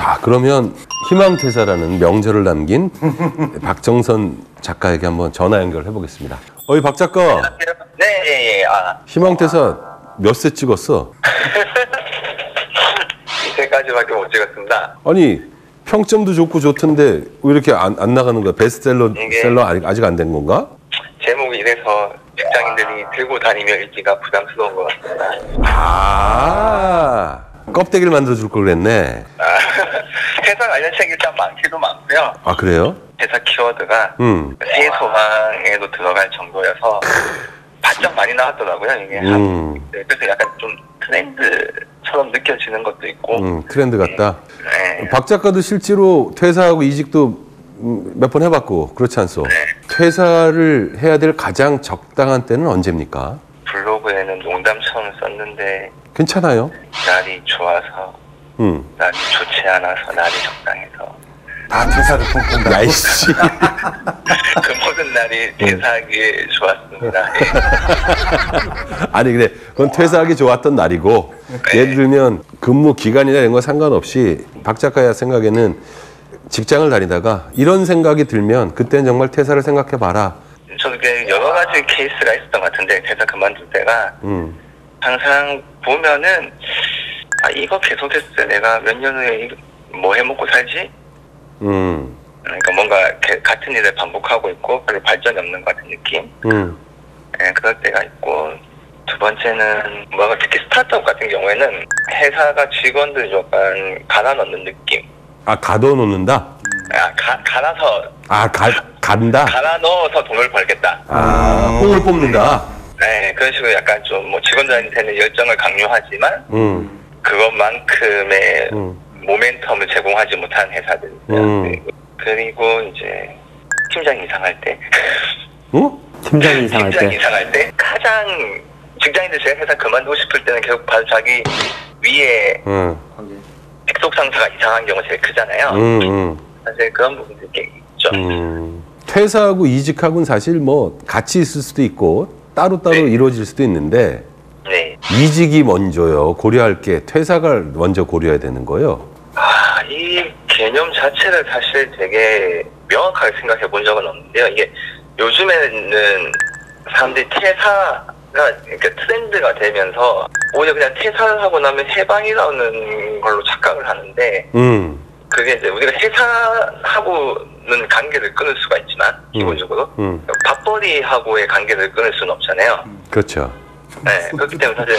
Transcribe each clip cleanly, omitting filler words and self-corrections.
자, 그러면 희망퇴사라는 명절을 남긴 박정선 작가에게 한번 전화 연결해 보겠습니다. 어이, 박 작가. 네. 희망퇴사 몇 세 찍었어? 2세까지밖에 못 찍었습니다. 아니, 평점도 좋고 좋던데 왜 이렇게 안 나가는 거야? 베스트셀러 아직 안 된 건가? 제목이 이래서 직장인들이 들고 다니며 읽기가 부담스러운 것 같습니다. 아, 껍데기를 만들어줄 걸 그랬네. 회사 관련 책이 일단 많기도 많고요. 아, 그래요? 회사 키워드가 새 소망에도 들어갈 정도여서 바짝 많이 나왔더라고요. 이게 네, 그래서 약간 좀 트렌드처럼 느껴지는 것도 있고. 트렌드 같다. 네. 박 작가도 실제로 퇴사하고 이직도 몇 번 해봤고 그렇지 않소? 네. 퇴사를 해야 될 가장 적당한 때는 언제입니까? 블로그에는 농담처럼 썼는데 괜찮아요? 날이 좋아서 날이 좋지 않아서 날이 적당해서 다 퇴사를 꿈꾼다. 야이씨. 그 모든 날이 퇴사하기에 좋았습니다. 아니 근데 그건 퇴사하기 좋았던 날이고 예를 들면 근무 기간이나 이런 거 상관없이 박 작가의 생각에는 직장을 다니다가 이런 생각이 들면 그때는 정말 퇴사를 생각해봐라. 저도 여러 가지 케이스가 있었던 것 같은데 퇴사 그만둘 때가 항상 보면은 이거 계속했을 때 내가 몇 년 후에 뭐 해먹고 살지? 그러니까 뭔가 같은 일을 반복하고 있고 별로 발전이 없는 것 같은 느낌? 네, 그럴 때가 있고 두 번째는 뭔가 특히 스타트업 같은 경우에는 회사가 직원들 약간 갈아넣는 느낌. 아, 가둬놓는다? 갈아서. 간다? 갈아 넣어서 돈을 벌겠다. 뽕을 뽑는다? 네, 그런 식으로 약간 좀 뭐 직원들한테는 열정을 강요하지만 그것만큼의 모멘텀을 제공하지 못한 회사들. 그리고 이제 팀장 이상할 때. 팀장 이상할 때 가장 직장인들 제 회사 그만두고 싶을 때는 계속 바로 자기 위에 직속 상사가 이상한 경우가 제일 크잖아요. 사실 그런 부분들이 꽤 있죠. 퇴사하고 이직하고는 사실 뭐 같이 있을 수도 있고 따로따로 이루어질 수도 있는데 네. 이직이 먼저요. 고려할 게 퇴사가 먼저 고려해야 되는 거예요. 이 개념 자체를 사실 되게 명확하게 생각해 본 적은 없는데요. 이게 요즘에는 사람들이 퇴사가 그러니까 트렌드가 되면서 오히려 그냥 퇴사를 하고 나면 해방이라는 걸로 착각을 하는데 그게 이제 우리가 회사하고는 관계를 끊을 수가 있지만 기본적으로 밥벌이하고의 관계를 끊을 수는 없잖아요. 그렇죠. 네, 그렇기 때문에 사실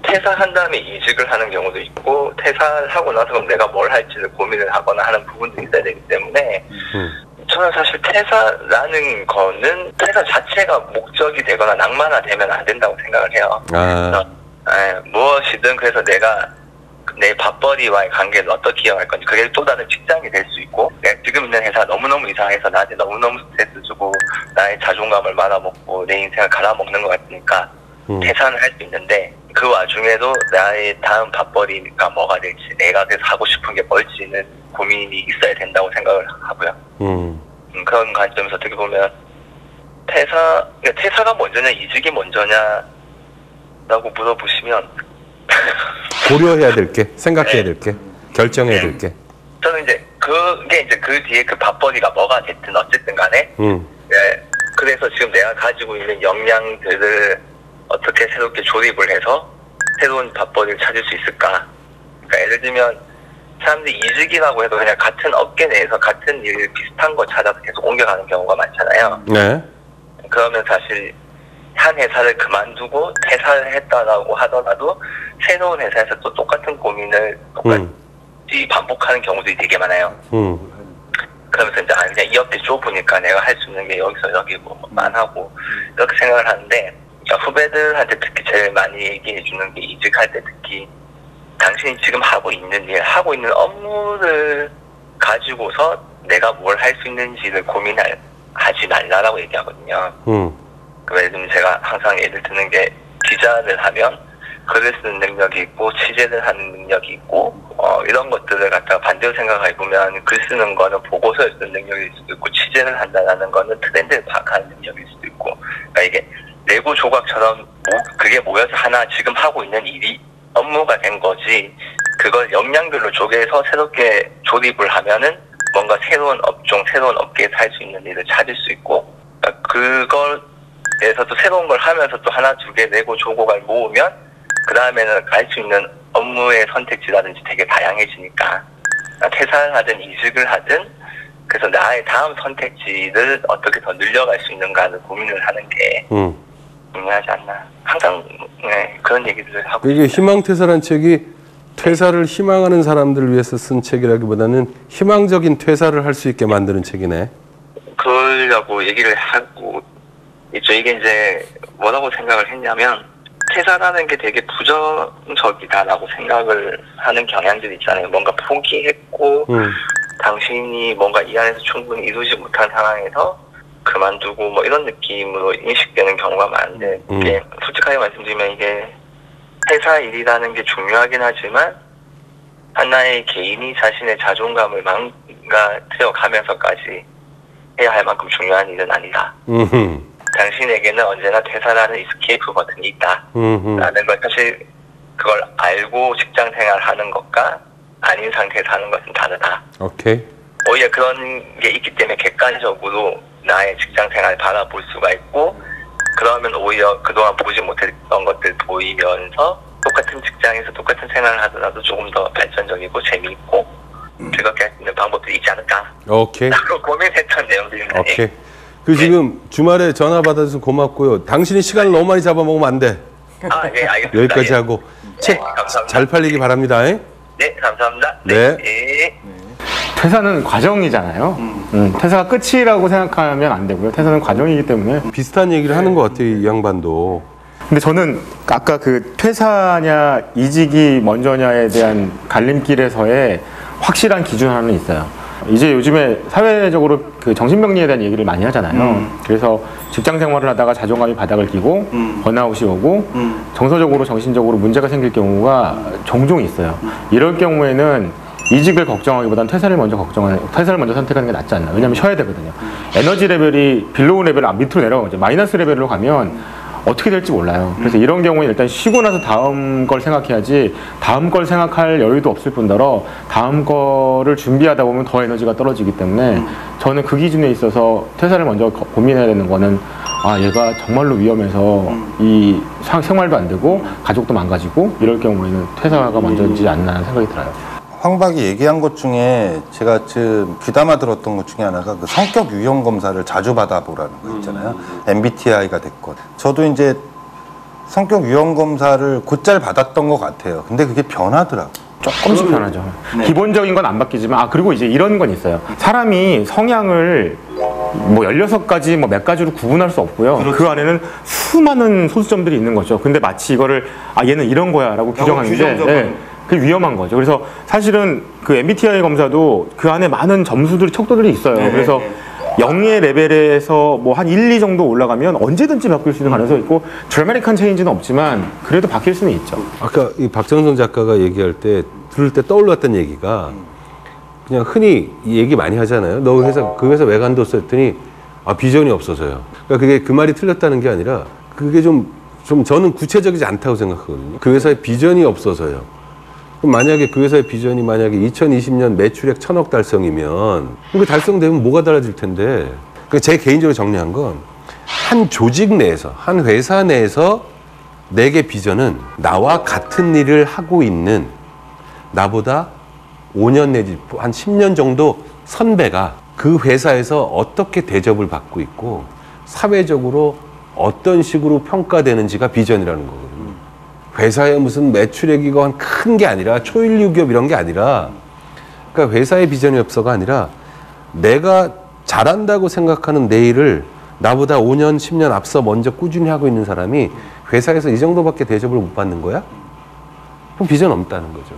퇴사한 다음에 이직을 하는 경우도 있고 퇴사를 하고 나서 그럼 내가 뭘 할지를 고민을 하거나 하는 부분도 있어야 되기 때문에 저는 사실 퇴사라는 거는 퇴사 자체가 목적이 되거나 낭만화되면 안 된다고 생각을 해요. 무엇이든 그래서 내가 내 밥벌이와의 관계를 어떻게 이어갈 건지 그게 또 다른 직장이 될 수 있고 내가 지금 있는 회사 너무너무 이상해서 나한테 너무너무 스트레스 주고 나의 자존감을 말아먹고 내 인생을 갈아먹는 것 같으니까 퇴사는 할 수 있는데 그 와중에도 나의 다음 밥벌이가 뭐가 될지 내가 그래서 하고 싶은 게 뭘지는 고민이 있어야 된다고 생각을 하고요. 그런 관점에서 어떻게 보면 퇴사가 먼저냐 이직이 먼저냐라고 물어보시면 고려해야 될 게, 생각해야 될 게, 결정해야 될 게. 저는 이제 그게 이제 그 뒤에 그 밥벌이가 뭐가 됐든 어쨌든 간에 그래서 지금 내가 가지고 있는 역량들을 어떻게 새롭게 조립을 해서 새로운 밥벌이를 찾을 수 있을까? 그러니까 예를 들면 사람들이 이직이라고 해도 그냥 같은 업계 내에서 같은 일 비슷한 거 찾아서 계속 옮겨가는 경우가 많잖아요. 네. 그러면 사실 한 회사를 그만두고 퇴사를 했다라고 하더라도 새로운 회사에서 또 똑같은 고민을 똑같이 반복하는 경우들이 되게 많아요. 그러면서 이제 그냥 이 업계 좁으니까 내가 할 수 있는 게 여기서 여기고 만하고 이렇게 생각을 하는데 그러니까 후배들한테 특히 제일 많이 얘기해 주는 게 이직할 때 특히 당신이 지금 하고 있는 일, 하고 있는 업무를 가지고서 내가 뭘 할 수 있는지를 고민하지 말라라고 얘기하거든요. 예를 들면 제가 항상 예를 드는 게 기자를 하면 글을 쓰는 능력이 있고 취재를 하는 능력이 있고 이런 것들을 갖다가 반대로 생각해 보면 글 쓰는 거는 보고서를 쓰는 능력일 수도 있고 취재를 한다는 거는 트렌드를 파악하는 능력일 수도 있고 그러니까 이게 레고 조각처럼 그게 모여서 하나 지금 하고 있는 일이 업무가 된 거지 그걸 역량별로 쪼개서 새롭게 조립을 하면은 뭔가 새로운 업종, 새로운 업계에서 할 수 있는 일을 찾을 수 있고, 그걸에서 또 새로운 걸 하면서 또 하나, 두 개 내고 조고를 모으면 그 다음에는 갈 수 있는 업무의 선택지라든지 되게 다양해지니까 퇴사를 하든 이직을 하든 그래서 나의 다음 선택지를 어떻게 더 늘려갈 수 있는가를 고민을 하는 게 중요하지 않나. 항상 그런 얘기들을 하고 이게 있습니다. 희망퇴사란 책이 퇴사를 희망하는 사람들을 위해서 쓴 책이라기보다는 희망적인 퇴사를 할 수 있게 만드는 책이네. 그러려고 얘기를 하고 있죠. 이게 이제 뭐라고 생각을 했냐면 퇴사라는 게 되게 부정적이다라고 생각을 하는 경향들이 있잖아요. 뭔가 포기했고 당신이 뭔가 이 안에서 충분히 이루지 못한 상황에서 그만두고 뭐 이런 느낌으로 인식되는 경우가 많은데 이게 솔직하게 말씀드리면 이게 회사 일이라는 게 중요하긴 하지만 하나의 개인이 자신의 자존감을 망가뜨려 가면서까지 해야 할 만큼 중요한 일은 아니다. 당신에게는 언제나 퇴사라는 이스케이프 버튼이 있다. 라는 걸 사실 그걸 알고 직장 생활하는 것과 아닌 상태에서 하는 것은 다르다. 오케이. 오히려 그런 게 있기 때문에 객관적으로 나의 직장 생활을 바라볼 수가 있고 그러면 오히려 그동안 보지 못했던 것들 보이면서 똑같은 직장에서 똑같은 생활을 하더라도 조금 더 발전적이고 재미있고 즐겁게 할 수 있는 방법들이 있지 않을까. 오케이. 라고 고민했던 내용들입니다. 오케이. 그 지금 주말에 전화 받아서 고맙고요. 당신이 시간을 너무 많이 잡아먹으면 안 돼. 아, 네, 알겠습니다. 여기까지 예. 하고 네, 책 감사합니다. 잘 팔리기 바랍니다. 네, 감사합니다. 네. 네. 퇴사는 과정이잖아요. 퇴사가 끝이라고 생각하면 안 되고요. 퇴사는 과정이기 때문에. 비슷한 얘기를 하는 것 같아요. 이 양반도. 근데 저는 아까 그 퇴사냐 이직이 먼저냐에 대한 갈림길에서의 확실한 기준 하나는 있어요. 이제 요즘에 사회적으로 그 정신병리에 대한 얘기를 많이 하잖아요. 그래서 직장 생활을 하다가 자존감이 바닥을 끼고 번아웃이 오고 정서적으로 정신적으로 문제가 생길 경우가 종종 있어요. 이럴 경우에는 이직을 걱정하기보다는 퇴사를 먼저 선택하는 게 낫지 않나. 왜냐하면 쉬어야 되거든요. 에너지 레벨이 빌로우 레벨 밑으로 내려가면 이제 마이너스 레벨로 가면 어떻게 될지 몰라요. 그래서 이런 경우에 일단 쉬고 나서 다음 걸 생각해야지 다음 걸 생각할 여유도 없을 뿐더러 다음 거를 준비하다 보면 더 에너지가 떨어지기 때문에 저는 그 기준에 있어서 퇴사를 먼저 고민해야 되는 거는 아 얘가 정말로 위험해서 이 생활도 안 되고 가족도 망가지고 이럴 경우에는 퇴사가 먼저지 않나 생각이 들어요. 황박이 얘기한 것 중에 제가 지금 귀담아 들었던 것 중에 하나가 그 성격 유형 검사를 자주 받아보라는 거 있잖아요. MBTI가 됐건. 저도 이제 성격 유형 검사를 곧잘 받았던 것 같아요. 근데 그게 변하더라고요. 조금씩 변하죠. 기본적인 건 안 바뀌지만 그리고 이제 이런 건 있어요. 사람이 성향을 뭐 16가지 뭐 몇 가지로 구분할 수 없고요. 그 안에는 수많은 소수점들이 있는 거죠. 근데 마치 이거를 얘는 이런 거야 라고 규정하는 게 그게 위험한 거죠. 그래서 사실은 그 MBTI 검사도 그 안에 많은 점수들이 척도들이 있어요. 그래서 0의 레벨에서 뭐 한 1, 2 정도 올라가면 언제든지 바뀔 수 있는 가능성이 있고 드라마틱한 체인지는 없지만 그래도 바뀔 수는 있죠. 아까 이 박정선 작가가 얘기할 때 들을 때 떠올랐던 얘기가 그냥 흔히 이 얘기 많이 하잖아요. 너 회사 그 회사 왜 관뒀어 했더니 비전이 없어서요. 그러니까 그게 그 말이 틀렸다는 게 아니라 그게 좀 저는 구체적이지 않다고 생각하거든요. 그 회사에 비전이 없어서요. 그럼 만약에 그 회사의 비전이 만약에 2020년 매출액 1,000억 달성이면 그 달성되면 뭐가 달라질 텐데. 제 개인적으로 정리한 건 한 조직 내에서 한 회사 내에서 내게 비전은 나와 같은 일을 하고 있는 나보다 5년 내지 한 10년 정도 선배가 그 회사에서 어떻게 대접을 받고 있고 사회적으로 어떤 식으로 평가되는지가 비전이라는 거거든요. 회사에 무슨 매출액이고 큰 게 아니라 초일류 기업 이런 게 아니라 그러니까 회사의 비전이 없어가 아니라 내가 잘한다고 생각하는 내 일을 나보다 5년, 10년 앞서 먼저 꾸준히 하고 있는 사람이 회사에서 이 정도밖에 대접을 못 받는 거야? 그럼 비전 없다는 거죠.